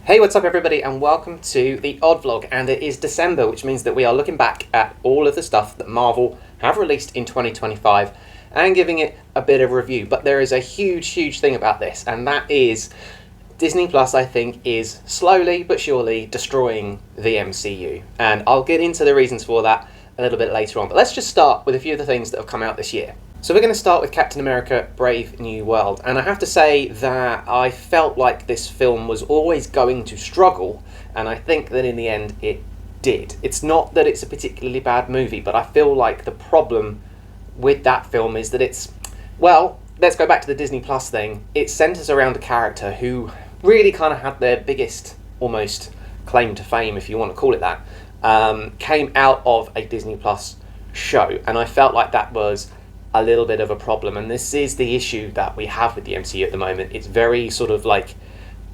Hey, what's up everybody, and welcome to the Odd Vlog. And it is December, which means that we are looking back at all of the stuff that Marvel have released in 2025 and giving it a bit of a review. But there is a huge thing about this, and that is Disney Plus, I think, is slowly but surely destroying the MCU. And I'll get into the reasons for that a little bit later on. But let's just start with a few of the things that have come out this year. So we're going to start with Captain America: Brave New World, and I have to say that I felt like this film was always going to struggle, and I think that in the end it did. It's not that it's a particularly bad movie, but I feel like the problem with that film is that it's, well, let's go back to the Disney Plus thing. It centres around a character who really kind of had their biggest, almost, claim to fame, if you want to call it that, came out of a Disney Plus show, and I felt like that was a little bit of a problem, and this is the issue that we have with the MCU at the moment. It's very sort of like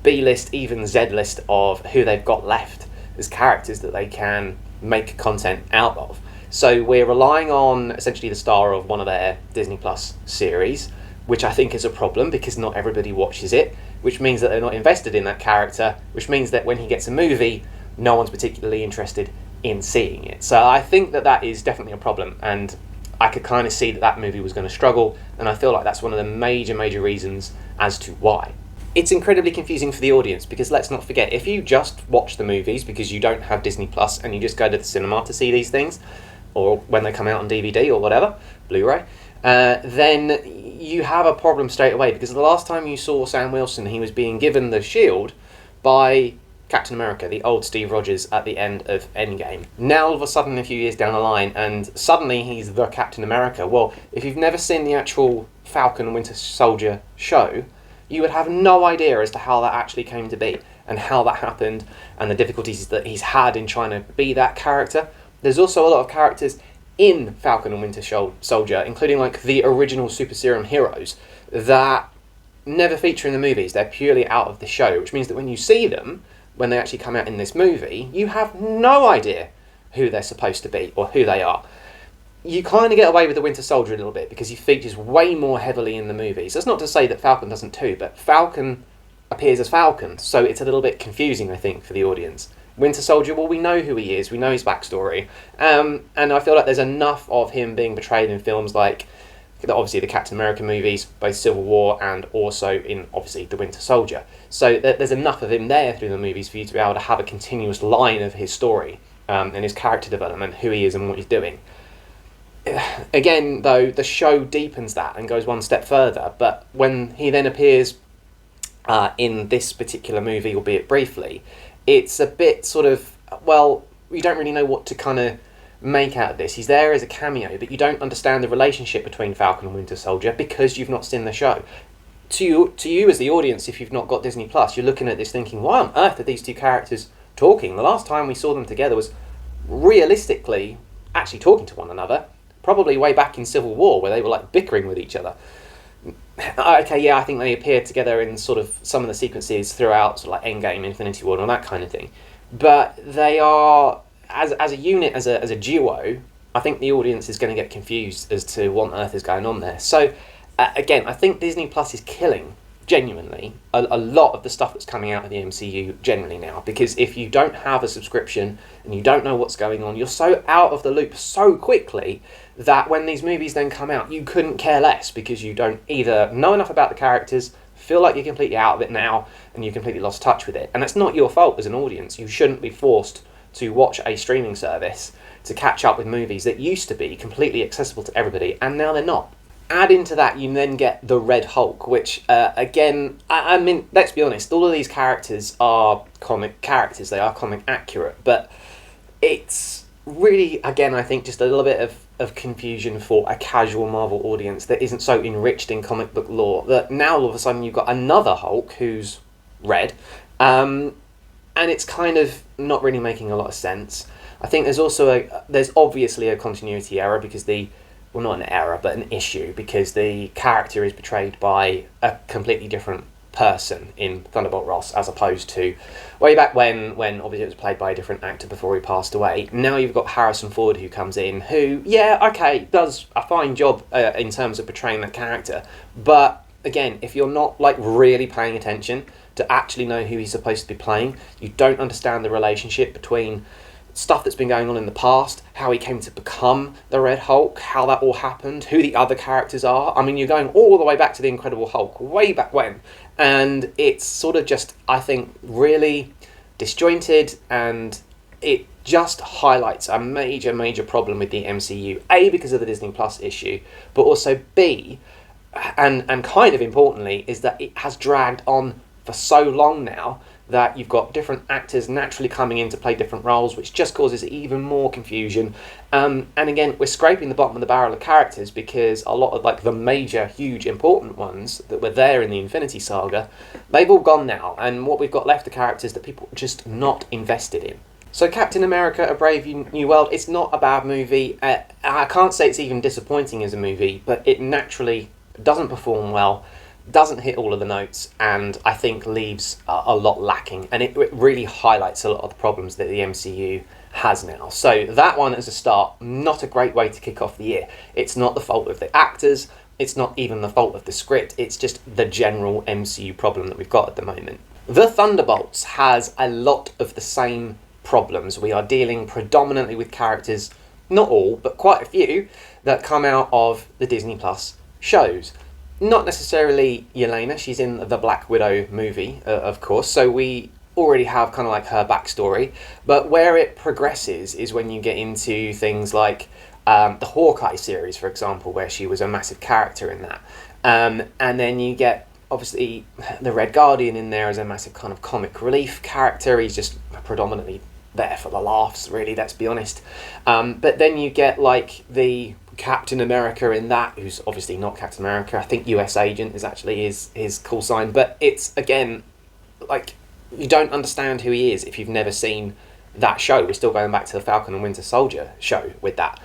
B-list, even Z-list of who they've got left as characters that they can make content out of. So we're relying on essentially the star of one of their Disney Plus series, which I think is a problem because not everybody watches it, which means that they're not invested in that character, which means that when he gets a movie, no one's particularly interested in seeing it. So I think that that is definitely a problem, and I could kind of see that that movie was going to struggle, and I feel like that's one of the major reasons as to why. It's incredibly confusing for the audience because let's not forget, if you just watch the movies because you don't have Disney Plus and you just go to the cinema to see these things, or when they come out on DVD or whatever, Blu-ray, then you have a problem straight away, because the last time you saw Sam Wilson, he was being given the shield by Captain America, the old Steve Rogers at the end of Endgame. Now all of a sudden, a few years down the line, and suddenly he's the Captain America. Well, if you've never seen the actual Falcon and Winter Soldier show, you would have no idea as to how that actually came to be and how that happened and the difficulties that he's had in trying to be that character. There's also a lot of characters in Falcon and Winter Soldier, including like the original super serum heroes, that never feature in the movies. They're purely out of the show, which means that when you see them, when they actually come out in this movie, you have no idea who they're supposed to be or who they are. You kind of get away with the Winter Soldier a little bit because he features way more heavily in the movies. That's not to say that Falcon doesn't too, but Falcon appears as Falcon, so it's a little bit confusing, I think, for the audience. Winter Soldier, well, we know who he is, we know his backstory, and I feel like there's enough of him being portrayed in films like, obviously, the Captain America movies, both Civil War and also in, obviously, the Winter Soldier. So there's enough of him there through the movies for you to be able to have a continuous line of his story and his character development, who he is and what he's doing. Again, though, the show deepens that and goes one step further, but when he then appears in this particular movie, albeit briefly, it's a bit sort of, well, we don't really know what to kind of make out of this. He's there as a cameo, but you don't understand the relationship between Falcon and Winter Soldier because you've not seen the show. To you as the audience, if you've not got Disney Plus, you're looking at this thinking, why on earth are these two characters talking? The last time we saw them together was realistically actually talking to one another, probably way back in Civil War, where they were like bickering with each other. Okay, yeah, I think they appeared together in sort of some of the sequences throughout, sort of like Endgame, Infinity War, and all that kind of thing. But they are, as a unit, as a duo, I think the audience is going to get confused as to what on earth is going on there. So, again, I think Disney Plus is killing, genuinely, a lot of the stuff that's coming out of the MCU generally now. Because if you don't have a subscription and you don't know what's going on, you're so out of the loop so quickly that when these movies then come out, you couldn't care less because you don't either know enough about the characters, feel like you're completely out of it now, and you completely lost touch with it. And that's not your fault as an audience. You shouldn't be forced to watch a streaming service to catch up with movies that used to be completely accessible to everybody, and now they're not. Add into that, you then get the Red Hulk, which, again, I mean, let's be honest, all of these characters are comic characters, they are comic accurate, but it's really, again, I think just a little bit of confusion for a casual Marvel audience that isn't so enriched in comic book lore, that now all of a sudden you've got another Hulk who's red, and it's kind of not really making a lot of sense. I think there's obviously a continuity error because well, not an error, but an issue, because the character is portrayed by a completely different person in Thunderbolt Ross as opposed to way back when obviously it was played by a different actor before he passed away. Now you've got Harrison Ford who comes in, who, yeah, okay, does a fine job in terms of portraying that character, but again, if you're not like really paying attention to actually know who he's supposed to be playing. You don't understand the relationship between stuff that's been going on in the past, how he came to become the Red Hulk, how that all happened, who the other characters are. I mean, you're going all the way back to the Incredible Hulk, way back when. And it's sort of just, I think, really disjointed, and it just highlights a major problem with the MCU. A, because of the Disney Plus issue, but also B, and kind of importantly, is that it has dragged on for so long now that you've got different actors naturally coming in to play different roles, which just causes even more confusion. And again, we're scraping the bottom of the barrel of characters, because a lot of like the major, huge, important ones that were there in the Infinity Saga, they've all gone now, and what we've got left are characters that people are just not invested in. So Captain America: A Brave New World, it's not a bad movie. I can't say it's even disappointing as a movie, but it naturally doesn't perform well, doesn't hit all of the notes, and I think leaves a lot lacking, and it really highlights a lot of the problems that the MCU has now. So that one as a start, not a great way to kick off the year. It's not the fault of the actors, it's not even the fault of the script, it's just the general MCU problem that we've got at the moment. The Thunderbolts has a lot of the same problems. We are dealing predominantly with characters, not all, but quite a few, that come out of the Disney Plus shows. Not necessarily Yelena, she's in the Black Widow movie, of course, so we already have kind of like her backstory, but where it progresses is when you get into things like the Hawkeye series, for example, where she was a massive character in that. And then you get, obviously, the Red Guardian in there as a massive kind of comic relief character. He's just predominantly there for the laughs, really, let's be honest. But then you get like the Captain America in that, who's obviously not Captain America. I think US Agent is actually his call sign, but it's, again, like, you don't understand who he is if you've never seen that show. We're still going back to the Falcon and Winter Soldier show with that.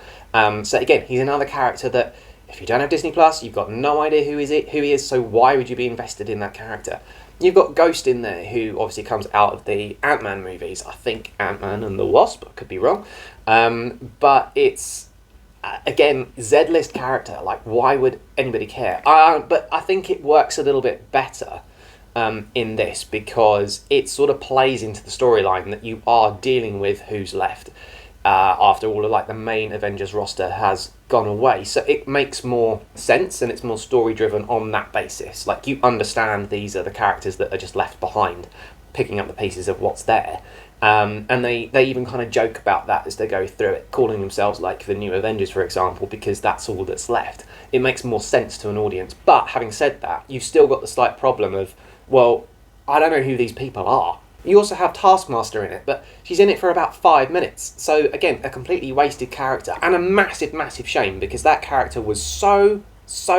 So again, he's another character that if you don't have Disney Plus, you've got no idea who he is, so why would you be invested in that character? You've got Ghost in there, who obviously comes out of the Ant-Man movies. I think Ant-Man and the Wasp, I could be wrong. But it's, again, Z-list character. Like, why would anybody care? But I think it works a little bit better in this, because it sort of plays into the storyline that you are dealing with who's left after all of like the main Avengers roster has gone away. So it makes more sense, and it's more story driven on that basis. Like, you understand these are the characters that are just left behind, picking up the pieces of what's there. And they even kind of joke about that as they go through it, calling themselves like the New Avengers, for example, because that's all that's left. It makes more sense to an audience. But having said that, you've still got the slight problem of, well, I don't know who these people are. You also have Taskmaster in it, but she's in it for about 5 minutes. So again, a completely wasted character, and a massive shame, because that character was so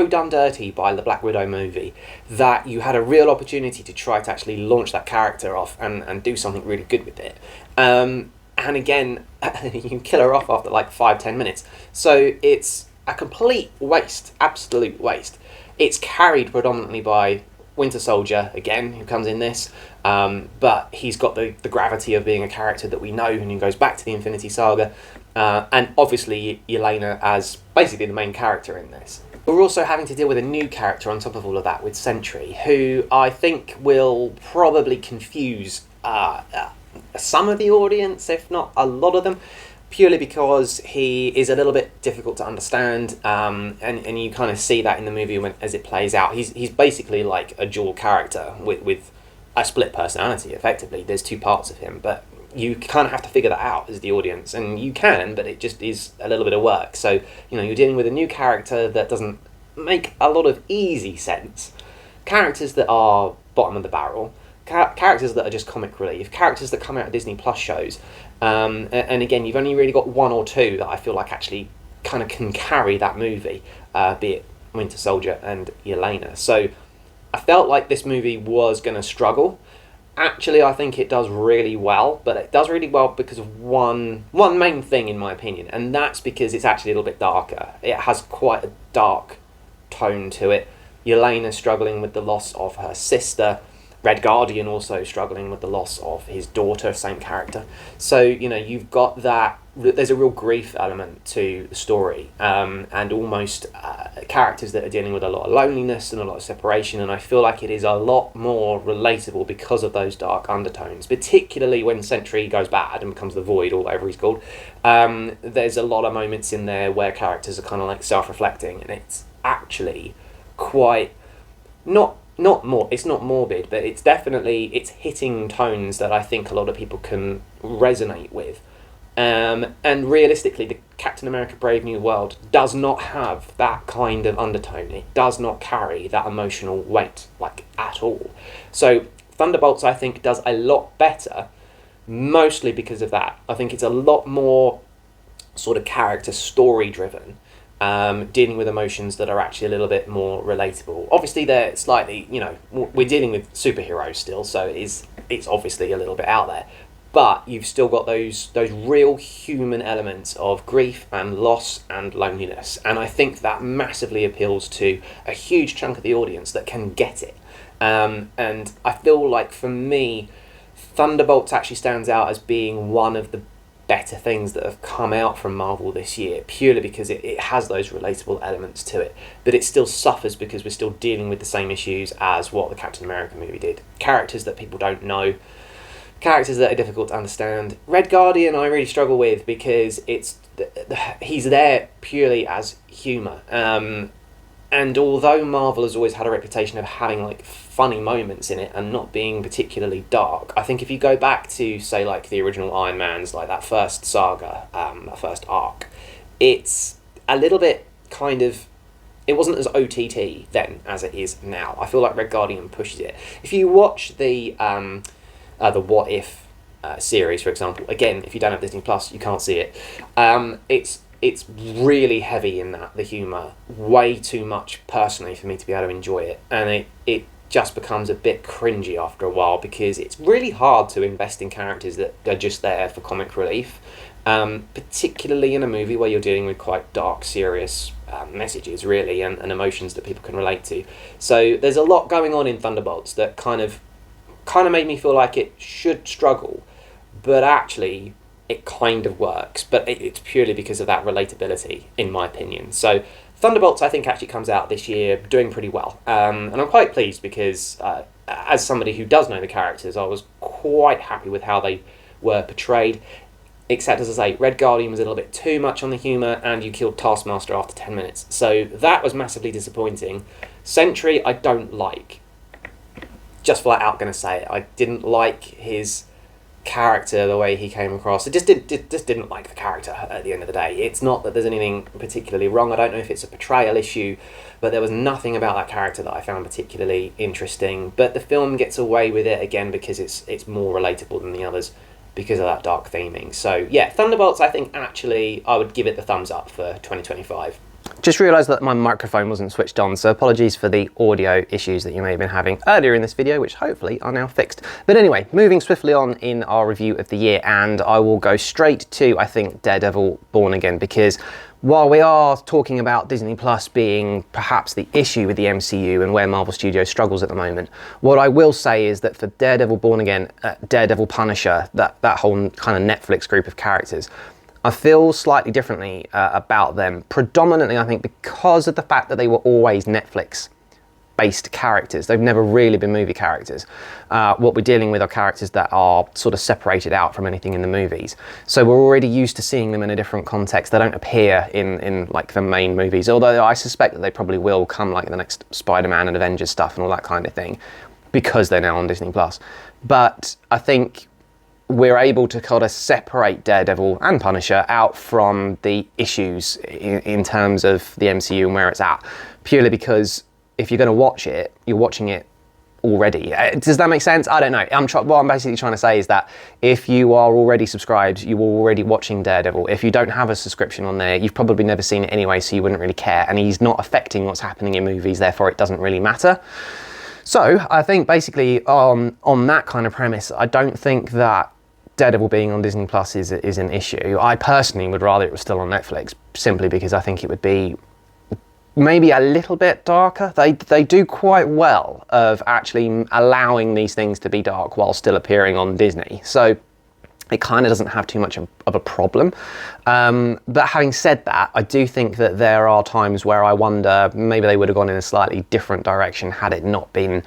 done dirty by the Black Widow movie that you had a real opportunity to try to actually launch that character off and do something really good with it. And again, you can kill her off after like 5-10 minutes. So it's a complete waste, absolute waste. It's carried predominantly by Winter Soldier, again, who comes in this, but he's got the gravity of being a character that we know, and he goes back to the Infinity Saga, and obviously Yelena as basically the main character in this. We're also having to deal with a new character on top of all of that, with Sentry, who I think will probably confuse some of the audience, if not a lot of them, purely because he is a little bit difficult to understand, and you kind of see that in the movie as it plays out. He's basically like a dual character with a split personality, effectively. There's two parts of him, but you kind of have to figure that out as the audience, and you can, but it just is a little bit of work. So, you're dealing with a new character that doesn't make a lot of easy sense. Characters that are bottom of the barrel, characters that are just comic relief, characters that come out of Disney Plus shows. And again, you've only really got one or two that I feel like actually kind of can carry that movie, be it Winter Soldier and Yelena. So I felt like this movie was going to struggle. Actually, I think it does really well, but it does really well because of one main thing, in my opinion, and that's because it's actually a little bit darker. It has quite a dark tone to it. Yelena struggling with the loss of her sister, Red Guardian also struggling with the loss of his daughter, same character. So, you've got that, there's a real grief element to the story, and almost characters that are dealing with a lot of loneliness and a lot of separation, and I feel like it is a lot more relatable because of those dark undertones, particularly when Sentry goes bad and becomes the Void, or whatever he's called. There's a lot of moments in there where characters are kind of like self-reflecting, and it's actually quite, it's not morbid, but it's hitting tones that I think a lot of people can resonate with. And realistically, the Captain America Brave New World does not have that kind of undertone. It does not carry that emotional weight, like, at all. So Thunderbolts, I think, does a lot better, mostly because of that. I think it's a lot more sort of character story driven, dealing with emotions that are actually a little bit more relatable. Obviously, they're slightly, we're dealing with superheroes still, so it's obviously a little bit out there. But you've still got those real human elements of grief and loss and loneliness. And I think that massively appeals to a huge chunk of the audience that can get it. And I feel like, for me, Thunderbolts actually stands out as being one of the better things that have come out from Marvel this year, purely because it has those relatable elements to it, but it still suffers because we're still dealing with the same issues as what the Captain America movie did. Characters that people don't know, characters that are difficult to understand. Red Guardian I really struggle with because he's there purely as humour, and although Marvel has always had a reputation of having like funny moments in it and not being particularly dark, I think if you go back to, say, like the original Iron Man's, like that first saga, that first arc, it's a little bit kind of, it wasn't as OTT then as it is now. I feel like Red Guardian pushes it. If you watch the What If series, for example, again, if you don't have Disney Plus, you can't see it. It's really heavy in that, the humour, way too much personally for me to be able to enjoy it, and it just becomes a bit cringy after a while because it's really hard to invest in characters that are just there for comic relief, particularly in a movie where you're dealing with quite dark, serious messages, really, and emotions that people can relate to. So there's a lot going on in Thunderbolts that kind of made me feel like it should struggle, but actually it kind of works, but it's purely because of that relatability, in my opinion. So Thunderbolts, I think, actually comes out this year doing pretty well, and I'm quite pleased because as somebody who does know the characters, I was quite happy with how they were portrayed, except, as I say, Red Guardian was a little bit too much on the humour, and you killed Taskmaster after 10 minutes, so that was massively disappointing. Sentry I don't like, just flat out going to say it. I didn't like his character, the way he came across. I just didn't like the character at the end of the day. It's not that there's anything particularly wrong. I don't know if it's a portrayal issue, but there was nothing about that character that I found particularly interesting. But the film gets away with it again because it's more relatable than the others because of that dark theming. So yeah, Thunderbolts, I think actually I would give it the thumbs up for 2025. Just realised that my microphone wasn't switched on, so apologies for the audio issues that you may have been having earlier in this video, which hopefully are now fixed. But anyway, moving swiftly on in our review of the year, and I will go straight to, I think, Daredevil Born Again, because while we are talking about Disney Plus being perhaps the issue with the MCU and where Marvel Studios struggles at the moment, what I will say is that for Daredevil Born Again, Daredevil, Punisher, that whole kind of Netflix group of characters, I feel slightly differently about them, predominantly I think because of the fact that they were always Netflix-based characters. They've never really been movie characters. What we're dealing with are characters that are sort of separated out from anything in the movies. So we're already used to seeing them in a different context. They don't appear in like the main movies, although I suspect that they probably will come like the next Spider-Man and Avengers stuff and all that kind of thing, because they're now on Disney Plus. But I think we're able to kind of separate Daredevil and Punisher out from the issues in terms of the MCU and where it's at, purely because if you're going to watch it, you're watching it already. Does that make sense? I don't know. What I'm basically trying to say is that if you are already subscribed, you are already watching Daredevil. If you don't have a subscription on there, you've probably never seen it anyway, so you wouldn't really care. And he's not affecting what's happening in movies, therefore it doesn't really matter. So I think basically on that kind of premise, I don't think that Daredevil being on Disney Plus is an issue. I personally would rather it was still on Netflix, simply because I think it would be maybe a little bit darker. They do quite well of actually allowing these things to be dark while still appearing on Disney. So it kind of doesn't have too much of a problem. But having said that, I do think that there are times where I wonder maybe they would have gone in a slightly different direction had it not been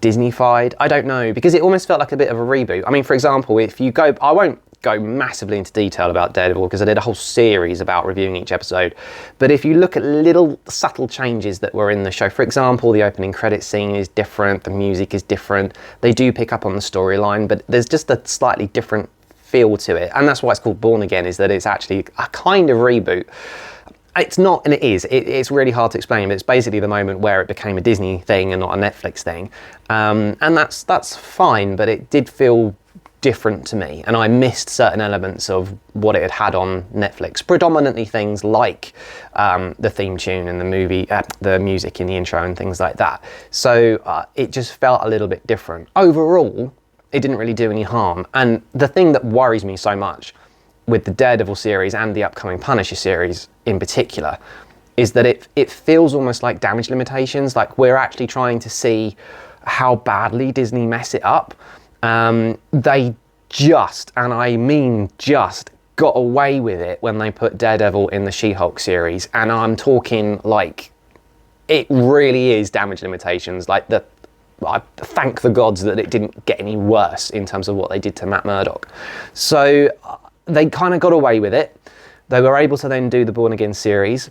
Disney-fied. I don't know, because it almost felt like a bit of a reboot. I mean, for example, if you go, I won't go massively into detail about Daredevil because I did a whole series about reviewing each episode, but if you look at little subtle changes that were in the show, for example, the opening credit scene is different, the music is different, they do pick up on the storyline, but there's just a slightly different feel to it, and that's why it's called Born Again, is that it's actually a kind of reboot. It's not, and it is. It's really hard to explain, but it's basically the moment where it became a Disney thing and not a Netflix thing, and that's fine, but it did feel different to me, and I missed certain elements of what it had on Netflix, predominantly things like the theme tune and the music in the intro and things like that. So it just felt a little bit different. Overall, it didn't really do any harm, and the thing that worries me so much with the Daredevil series and the upcoming Punisher series in particular is that it feels almost like damage limitations, like we're actually trying to see how badly Disney mess it up. They just, and I mean just, got away with it when they put Daredevil in the She-Hulk series, and I'm talking like it really is damage limitations. Like I thank the gods that it didn't get any worse in terms of what they did to Matt Murdock. So they kind of got away with it. They were able to then do the Born Again series.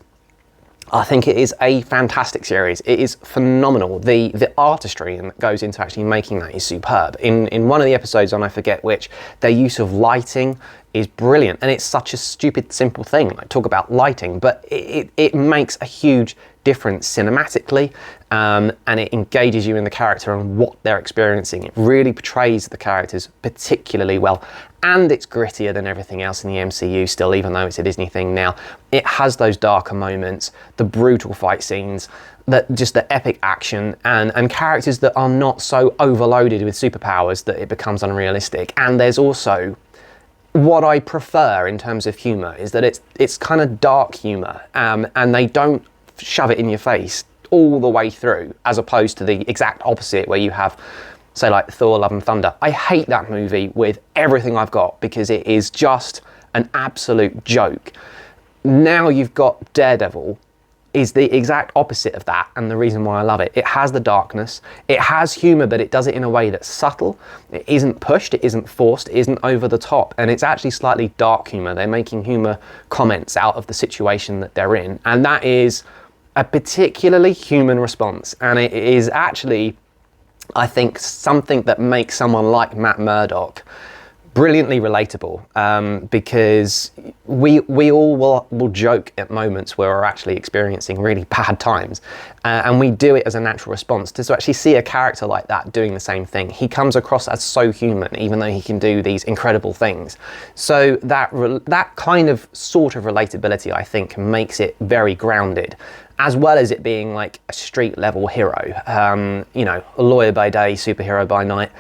I think it is a fantastic series. It is phenomenal. The artistry that goes into actually making that is superb. In one of the episodes, and I forget which, their use of lighting is brilliant. And it's such a stupid, simple thing. I talk about lighting, but it makes a huge difference cinematically, and it engages you in the character and what they're experiencing. It really portrays the characters particularly well, and it's grittier than everything else in the MCU still, even though it's a Disney thing now. It has those darker moments, the brutal fight scenes, just the epic action, and characters that are not so overloaded with superpowers that it becomes unrealistic. And there's also what I prefer in terms of humour is that it's kind of dark humour, and they don't shove it in your face all the way through, as opposed to the exact opposite where you have, say, like Thor Love and Thunder. I hate that movie with everything I've got because it is just an absolute joke. Now you've got Daredevil is the exact opposite of that, and the reason why I love it. It has the darkness, it has humour, but it does it in a way that's subtle. It isn't pushed, it isn't forced, it isn't over the top, and it's actually slightly dark humour. They're making humour comments out of the situation that they're in, and that is a particularly human response, and it is actually, I think, something that makes someone like Matt Murdock brilliantly relatable, because we all will joke at moments where we're actually experiencing really bad times, and we do it as a natural response. To actually see a character like that doing the same thing, he comes across as so human, even though he can do these incredible things. So that kind of sort of relatability, I think, makes it very grounded, as well as it being like a street level hero, you know, a lawyer by day, superhero by night.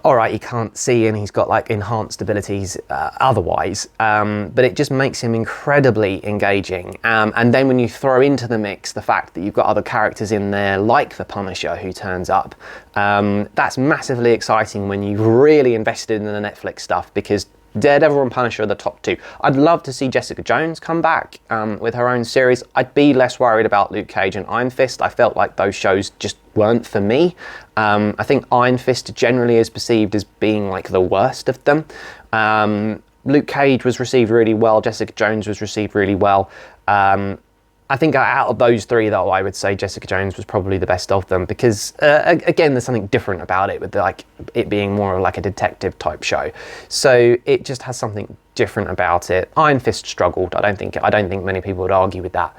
All right, he can't see and he's got like enhanced abilities otherwise, but it just makes him incredibly engaging. And then when you throw into the mix the fact that you've got other characters in there like the Punisher who turns up, that's massively exciting when you've really invested in the Netflix stuff, because Daredevil and Punisher are the top two. I'd love to see Jessica Jones come back with her own series. I'd be less worried about Luke Cage and Iron Fist. I felt like those shows just weren't for me. I think Iron Fist generally is perceived as being like the worst of them. Luke Cage was received really well. Jessica Jones was received really well. I think out of those three, though, I would say Jessica Jones was probably the best of them, because again, there's something different about it, with like it being more of like a detective type show. So it just has something different about it. Iron Fist struggled. I don't think many people would argue with that.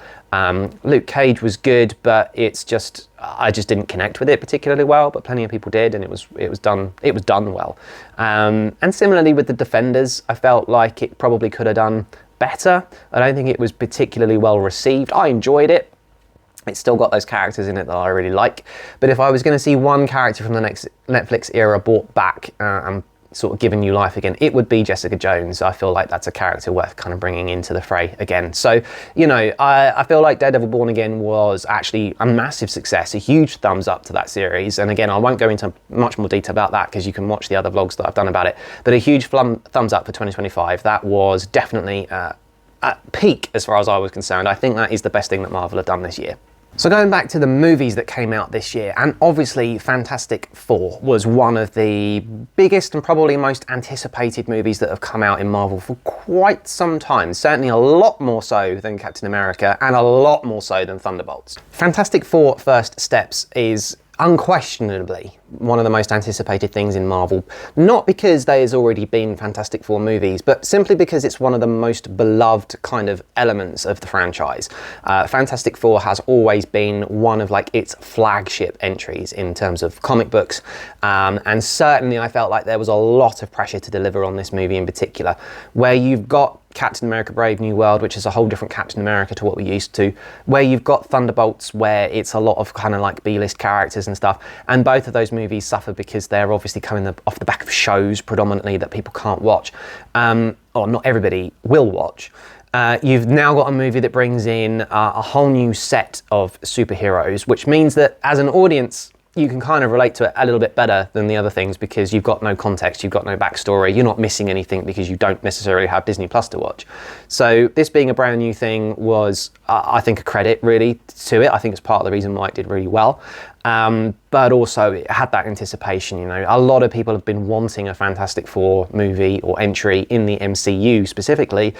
Luke Cage was good, but I just didn't connect with it particularly well. But plenty of people did, and it was done well. And similarly with the Defenders, I felt like it probably could have done better. I don't think it was particularly well received. I enjoyed it. It's still got those characters in it that I really like. But if I was going to see one character from the next Netflix era brought back and sort of given new life again, it would be Jessica Jones. I feel like that's a character worth kind of bringing into the fray again. So, you know, I feel like Daredevil Born Again was actually a massive success, a huge thumbs up to that series. And again, I won't go into much more detail about that because you can watch the other vlogs that I've done about it. But a huge thumbs up for 2025. That was definitely at peak as far as I was concerned. I think that is the best thing that Marvel have done this year. So going back to the movies that came out this year, and obviously Fantastic Four was one of the biggest and probably most anticipated movies that have come out in Marvel for quite some time. Certainly a lot more so than Captain America and a lot more so than Thunderbolts. Fantastic Four First Steps is unquestionably one of the most anticipated things in Marvel, not because there's already been Fantastic Four movies, but simply because it's one of the most beloved kind of elements of the franchise. Fantastic Four has always been one of like its flagship entries in terms of comic books, and certainly I felt like there was a lot of pressure to deliver on this movie in particular, where you've got Captain America Brave New World, which is a whole different Captain America to what we're used to, where you've got Thunderbolts, where it's a lot of kind of like B-list characters and stuff, and both of those movies suffer because they're obviously coming off the back of shows predominantly that people can't watch, or not everybody will watch. You've now got a movie that brings in a whole new set of superheroes, which means that as an audience, you can kind of relate to it a little bit better than the other things because you've got no context, you've got no backstory, you're not missing anything because you don't necessarily have Disney Plus to watch. So this being a brand new thing was, I think, a credit really to it. I think it's part of the reason why it did really well. But also it had that anticipation, you know. A lot of people have been wanting a Fantastic Four movie or entry in the MCU specifically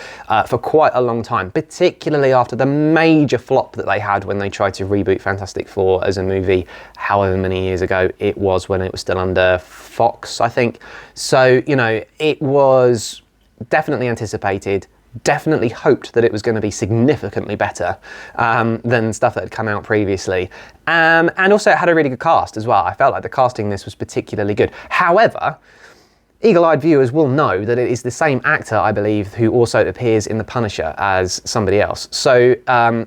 for quite a long time, particularly after the major flop that they had when they tried to reboot Fantastic Four as a movie however many years ago it was, when it was still under Fox, I think. So, you know, it was definitely anticipated. Definitely hoped that it was going to be significantly better than stuff that had come out previously. And also it had a really good cast as well. I felt like the casting in this was particularly good. However, eagle-eyed viewers will know that it is the same actor, I believe, who also appears in The Punisher as somebody else. So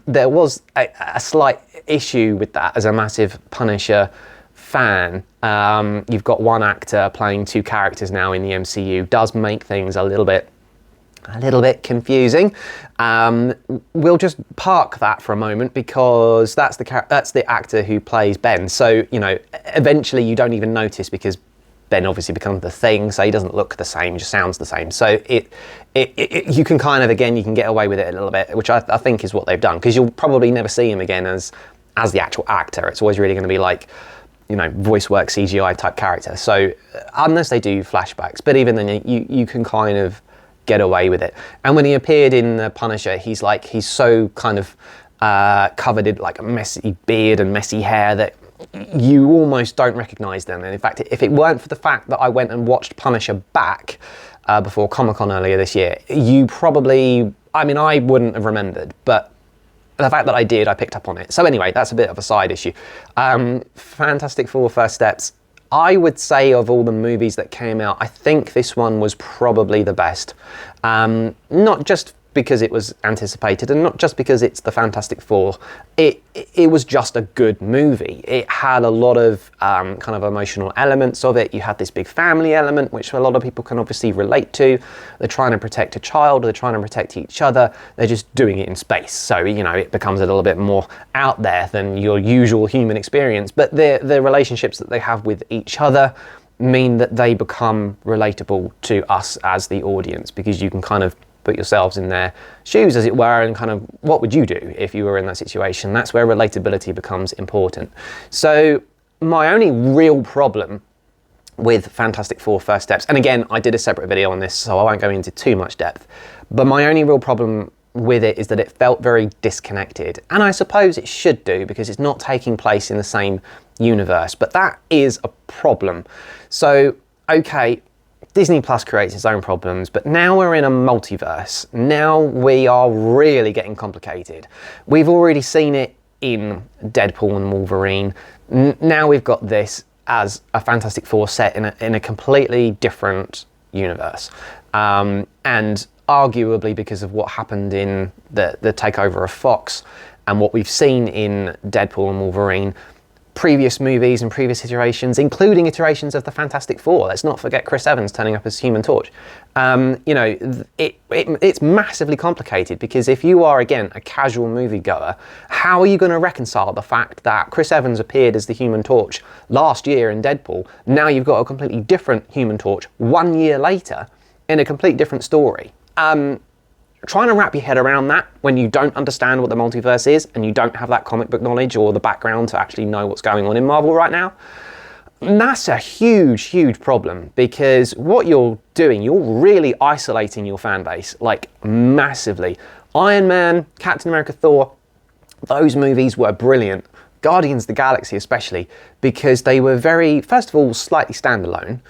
there was a slight issue with that as a massive Punisher fan. You've got one actor playing two characters now in the MCU. Does make things a little bit confusing. We'll just park that for a moment because that's the actor who plays Ben. So, you know, eventually you don't even notice because Ben obviously becomes the Thing, so he doesn't look the same, just sounds the same. So you can kind of, again, you can get away with it a little bit, which I think is what they've done, because you'll probably never see him again as the actual actor. It's always really going to be like, you know, voice work, CGI type character. So unless they do flashbacks, but even then you can kind of get away with it. And when he appeared in The Punisher, he's so kind of covered in like a messy beard and messy hair that you almost don't recognize them. And in fact, if it weren't for the fact that I went and watched Punisher back before Comic-Con earlier this year, you probably, I mean, I wouldn't have remembered, but the fact that I did, I picked up on it. So anyway, that's a bit of a side issue. Fantastic Four First Steps, I would say of all the movies that came out, I think this one was probably the best. Not just because it was anticipated and not just because it's the Fantastic Four. It was just a good movie. It had a lot of kind of emotional elements of it. You had this big family element, which a lot of people can obviously relate to. They're trying to protect a child, they're trying to protect each other, they're just doing it in space. So, you know, it becomes a little bit more out there than your usual human experience. But the relationships that they have with each other mean that they become relatable to us as the audience, because you can kind of put yourselves in their shoes, as it were, and kind of what would you do if you were in that situation. That's where relatability becomes important. So my only real problem with Fantastic Four First Steps, and again, I did a separate video on this, so I won't go into too much depth, but my only real problem with it is that it felt very disconnected. And I suppose it should do, because it's not taking place in the same universe, but that is a problem. So, okay, Disney Plus creates its own problems, but now we're in a multiverse. Now we are really getting complicated. We've already seen it in Deadpool and Wolverine. Now we've got this as a Fantastic Four set in a completely different universe. And arguably because of what happened in the takeover of Fox and what we've seen in Deadpool and Wolverine, previous movies and previous iterations, including iterations of the Fantastic Four. Let's not forget Chris Evans turning up as Human Torch. You know, it's massively complicated, because if you are, again, a casual moviegoer, how are you going to reconcile the fact that Chris Evans appeared as the Human Torch last year in Deadpool? Now you've got a completely different Human Torch 1 year later in a completely different story. Trying to wrap your head around that when you don't understand what the multiverse is and you don't have that comic book knowledge or the background to actually know what's going on in Marvel right now, that's a huge, huge problem, because what you're doing, you're really isolating your fan base, like massively. Iron Man, Captain America, Thor, those movies were brilliant. Guardians of the Galaxy especially, because they were very, first of all, slightly standalone.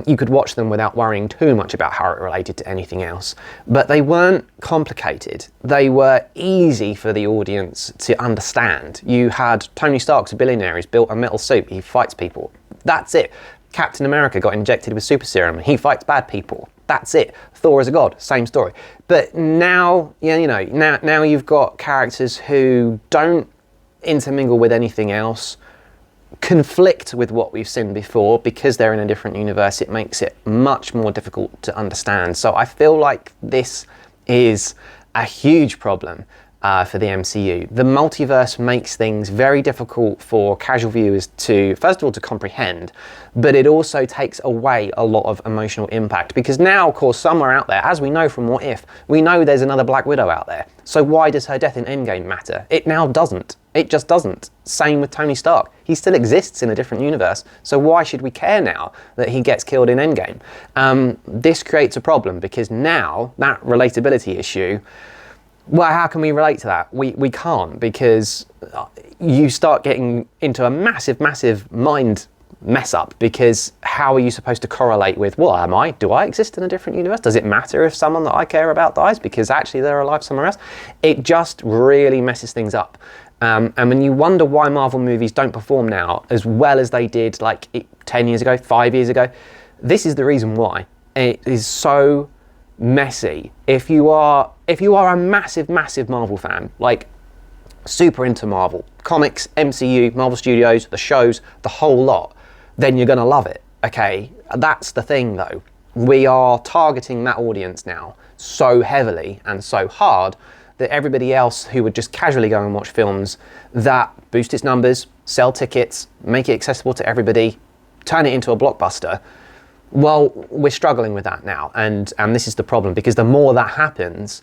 You could watch them without worrying too much about how it related to anything else. But they weren't complicated. They were easy for the audience to understand. You had Tony Stark's a billionaire, he's built a metal suit, he fights people. That's it. Captain America got injected with super serum, he fights bad people. That's it. Thor is a god, same story. But now, now you've got characters who don't intermingle with anything else, conflict with what we've seen before. Because they're in a different universe, it makes it much more difficult to understand. So I feel like this is a huge problem for the MCU. The multiverse makes things very difficult for casual viewers to, first of all, to comprehend, but it also takes away a lot of emotional impact, because now, of course, somewhere out there, as we know from What If, we know there's another Black Widow out there. So why does her death in Endgame matter? It now doesn't. It just doesn't. Same with Tony Stark. He still exists in a different universe. So why should we care now that he gets killed in Endgame? This creates a problem, because now that relatability issue, well, how can we relate to that? We can't, because you start getting into a massive, massive mind mess up, because how are you supposed to correlate with, well, do I exist in a different universe? Does it matter if someone that I care about dies because actually they're alive somewhere else? It just really messes things up. And when you wonder why Marvel movies don't perform now as well as they did like 10 years ago, 5 years ago, this is the reason why. It is so messy. If you are a massive, massive Marvel fan, like super into Marvel, comics, MCU, Marvel Studios, the shows, the whole lot, then you're going to love it, okay? That's the thing though. We are targeting that audience now so heavily and so hard that everybody else who would just casually go and watch films that boost its numbers, sell tickets, make it accessible to everybody, turn it into a blockbuster, well, we're struggling with that now, and this is the problem, because the more that happens,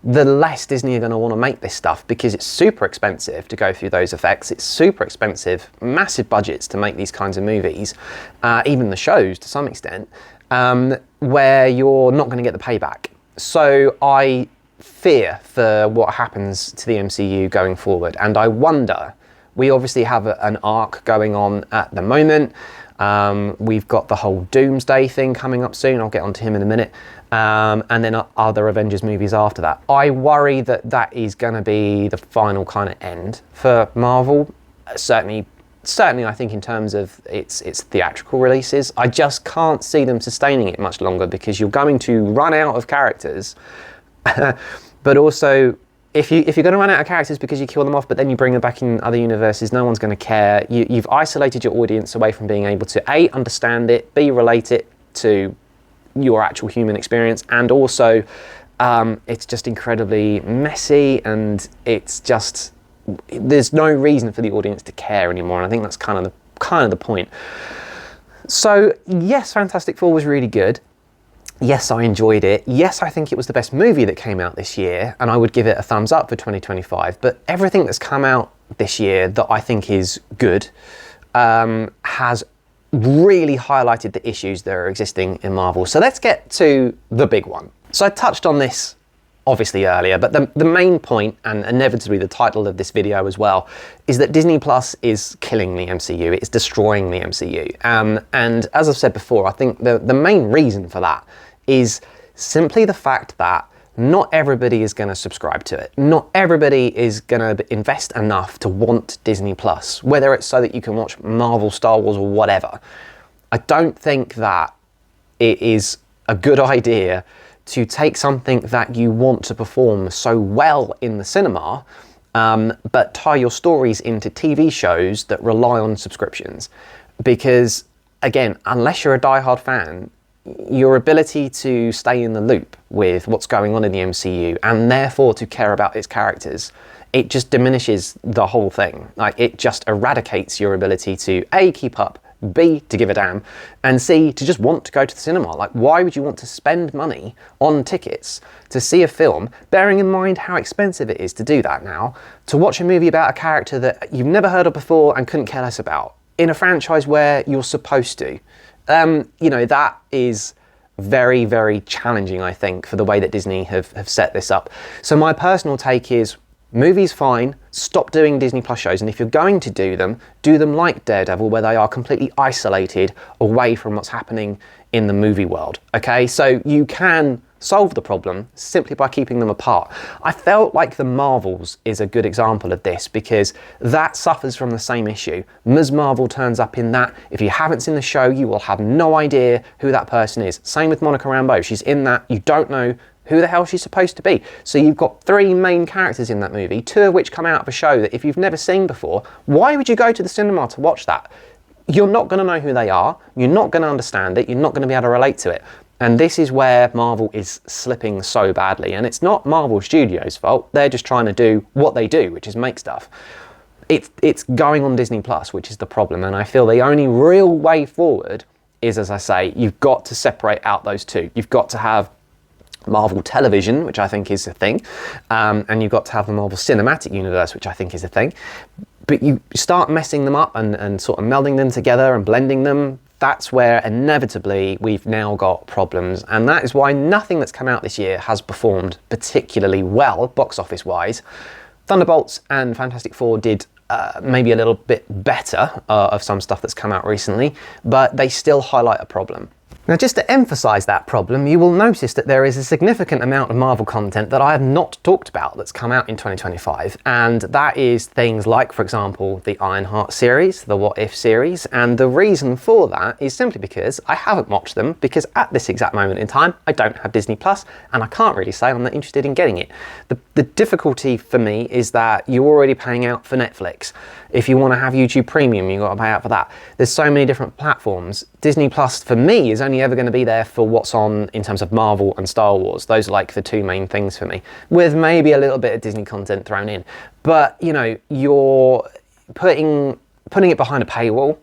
the less Disney are going to want to make this stuff, because it's super expensive to go through those effects. It's super expensive, massive budgets to make these kinds of movies, even the shows to some extent, where you're not going to get the payback. So I fear for what happens to the MCU going forward, and I wonder, we obviously have an arc going on at the moment. We've got the whole Doomsday thing coming up soon. I'll get onto him in a minute. And then other Avengers movies after that. I worry that that is going to be the final kind of end for Marvel. Certainly I think in terms of its theatrical releases. I just can't see them sustaining it much longer, because you're going to run out of characters. But also, if you're going to run out of characters because you kill them off, but then you bring them back in other universes, no one's going to care. You've isolated your audience away from being able to A, understand it, B, relate it to your actual human experience, and also it's just incredibly messy, and it's just, there's no reason for the audience to care anymore, and I think that's kind of the point. So yes, Fantastic Four was really good. Yes, I enjoyed it. Yes, I think it was the best movie that came out this year, and I would give it a thumbs up for 2025. But everything that's come out this year that I think is good has really highlighted the issues that are existing in Marvel. So let's get to the big one. So I touched on this obviously earlier, but the main point, and inevitably the title of this video as well, is that Disney Plus is killing the MCU. It's destroying the MCU. And as I've said before, I think the main reason for that is simply the fact that not everybody is going to subscribe to it. Not everybody is going to invest enough to want Disney Plus, whether it's so that you can watch Marvel, Star Wars, or whatever. I don't think that it is a good idea to take something that you want to perform so well in the cinema but tie your stories into TV shows that rely on subscriptions. Because, again, unless you're a diehard fan, your ability to stay in the loop with what's going on in the MCU and therefore to care about its characters, it just diminishes the whole thing. Like, it just eradicates your ability to A, keep up, B, to give a damn, and C, to just want to go to the cinema. Like, why would you want to spend money on tickets to see a film, bearing in mind how expensive it is to do that now, to watch a movie about a character that you've never heard of before and couldn't care less about, in a franchise where you're supposed to? You know, that is very, very challenging, I think, for the way that Disney have set this up. So my personal take is, movies fine, stop doing Disney Plus shows, and if you're going to do them like Daredevil, where they are completely isolated away from what's happening in the movie world, okay? So you can solve the problem simply by keeping them apart. I felt like The Marvels is a good example of this, because that suffers from the same issue. Ms. Marvel turns up in that. If you haven't seen the show, you will have no idea who that person is. Same with Monica Rambeau. She's in that. You don't know who the hell she's supposed to be. So you've got 3 main characters in that movie, 2 of which come out of a show that if you've never seen before, why would you go to the cinema to watch that? You're not going to know who they are. You're not going to understand it. You're not going to be able to relate to it. And this is where Marvel is slipping so badly. And it's not Marvel Studios' fault. They're just trying to do what they do, which is make stuff. It's going on Disney Plus, which is the problem. And I feel the only real way forward is, as I say, you've got to separate out those two. You've got to have Marvel Television, which I think is a thing, and you've got to have the Marvel Cinematic Universe, which I think is a thing. But you start messing them up and sort of melding them together and blending them, that's where inevitably we've now got problems. And that is why nothing that's come out this year has performed particularly well, box office wise. Thunderbolts and Fantastic Four did maybe a little bit better of some stuff that's come out recently, but they still highlight a problem. Now, just to emphasise that problem, you will notice that there is a significant amount of Marvel content that I have not talked about that's come out in 2025, and that is things like, for example, the Ironheart series, the What If series, and the reason for that is simply because I haven't watched them, because at this exact moment in time, I don't have Disney Plus, and I can't really say I'm not interested in getting it. The difficulty for me is that you're already paying out for Netflix. If you want to have YouTube Premium, you've got to pay out for that. There's so many different platforms. Disney Plus, for me, is only ever going to be there for what's on in terms of Marvel and Star Wars. Those are like the 2 main things for me, with maybe a little bit of Disney content thrown in. But, you know, you're putting it behind a paywall,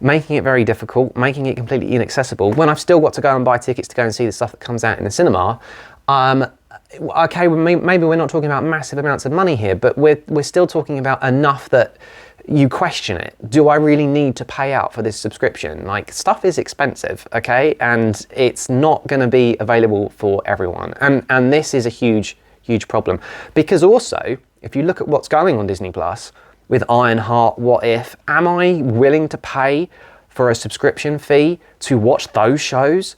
making it very difficult, making it completely inaccessible, when I've still got to go and buy tickets to go and see the stuff that comes out in the cinema. Okay, maybe we're not talking about massive amounts of money here, but we're still talking about enough that you question it. Do I really need to pay out for this subscription? Like, stuff is expensive, okay? And it's not going to be available for everyone. And this is a huge, huge problem. Because also, if you look at what's going on Disney Plus, with Ironheart, What If, am I willing to pay for a subscription fee to watch those shows?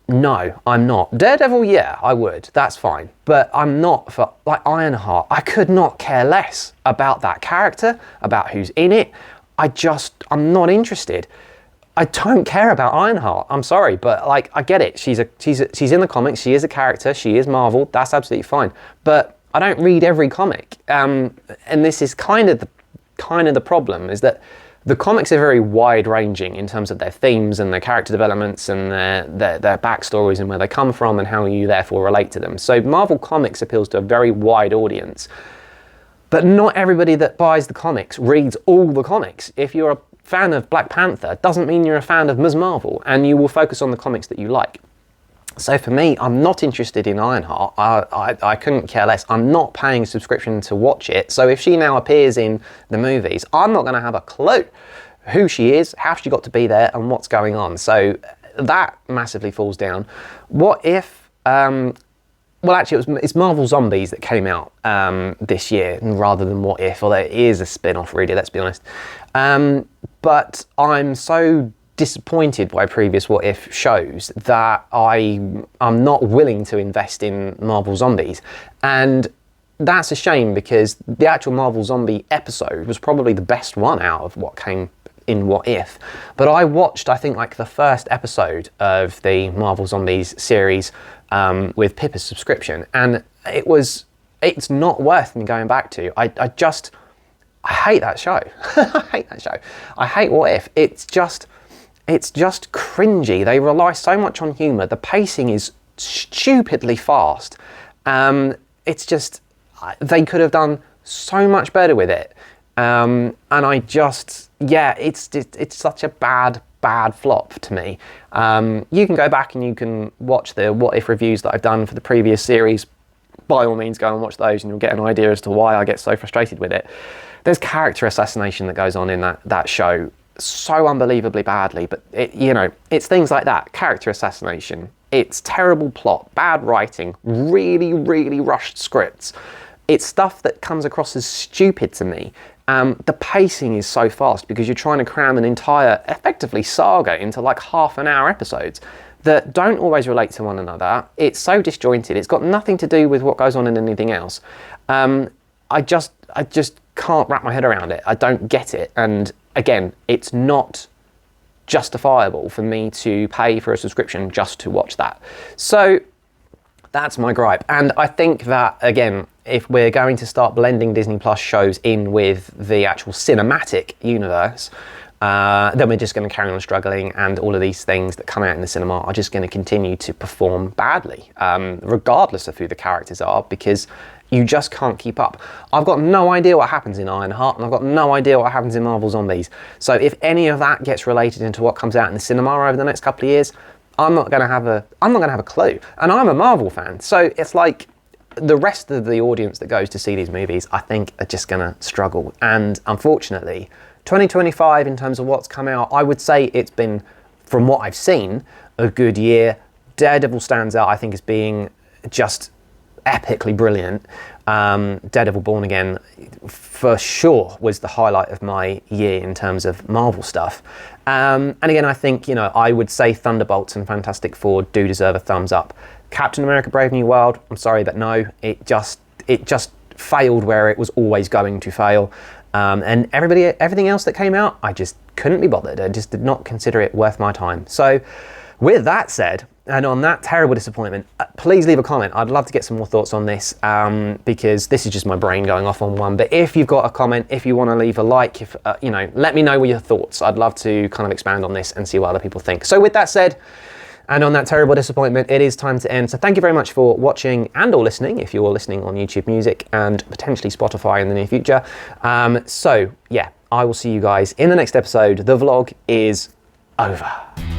No, I'm not. Daredevil, yeah, I would. That's fine. But I'm not for, like, Ironheart. I could not care less about that character, about who's in it. I'm not interested. I don't care about Ironheart. I'm sorry, but, like, I get it. She's in the comics. She is a character. She is Marvel. That's absolutely fine. But I don't read every comic. And this is kind of the problem, is that the comics are very wide-ranging in terms of their themes and their character developments and their backstories and where they come from and how you therefore relate to them. So Marvel Comics appeals to a very wide audience. But not everybody that buys the comics reads all the comics. If you're a fan of Black Panther, doesn't mean you're a fan of Ms. Marvel, and you will focus on the comics that you like. So for me, I'm not interested in Ironheart. I couldn't care less. I'm not paying a subscription to watch it. So if she now appears in the movies, I'm not going to have a clue who she is, how she got to be there, and what's going on. So that massively falls down. What If... well, actually, it's Marvel Zombies that came out this year rather than What If, although it is a spin-off, really, let's be honest. But I'm so disappointed by previous What If shows that I'm not willing to invest in Marvel Zombies. And that's a shame, because the actual Marvel Zombie episode was probably the best one out of what came in What If. But I watched, I think, like the first episode of the Marvel Zombies series with Pippa's subscription, and it was it's not worth me going back to. I hate that show. I hate that show. I hate What If. It's just cringy. They rely so much on humour. The pacing is stupidly fast. It's just, they could have done so much better with it. And I just, yeah, it's such a bad flop to me. You can go back and you can watch the What If reviews that I've done for the previous series. By all means, go and watch those and you'll get an idea as to why I get so frustrated with it. There's character assassination that goes on in that show so unbelievably badly, but it's things like that. Character assassination. It's terrible plot, bad writing, really, really rushed scripts. It's stuff that comes across as stupid to me. The pacing is so fast because you're trying to cram an entire, effectively, saga into like half-an-hour episodes that don't always relate to one another. It's so disjointed. It's got nothing to do with what goes on in anything else. I just can't wrap my head around it. I don't get it. And again, it's not justifiable for me to pay for a subscription just to watch that. So that's my gripe. And I think that, again, if we're going to start blending Disney Plus shows in with the actual cinematic universe, then we're just going to carry on struggling, and all of these things that come out in the cinema are just going to continue to perform badly, regardless of who the characters are, because you just can't keep up. I've got no idea what happens in Ironheart, and I've got no idea what happens in Marvel Zombies. So if any of that gets related into what comes out in the cinema over the next couple of years, I'm not going to have a clue. And I'm a Marvel fan, so it's like the rest of the audience that goes to see these movies, I think, are just going to struggle. And unfortunately, 2025, in terms of what's come out, I would say it's been, from what I've seen, a good year. Daredevil stands out, I think, as being just epically brilliant. Daredevil Born Again, for sure, was the highlight of my year in terms of Marvel stuff. And again, I think, I would say Thunderbolts and Fantastic Four do deserve a thumbs up. Captain America Brave New World, I'm sorry, but no, it just failed where it was always going to fail. And everything else that came out, I just couldn't be bothered. I just did not consider it worth my time. So with that said, and on that terrible disappointment, please leave a comment. I'd love to get some more thoughts on this, because this is just my brain going off on one. But if you've got a comment, if you want to leave a like, let me know what your thoughts. I'd love to kind of expand on this and see what other people think. So with that said, and on that terrible disappointment, it is time to end. So thank you very much for watching and or listening, if you're listening on YouTube Music and potentially Spotify in the near future. So yeah, I will see you guys in the next episode. The vlog is over.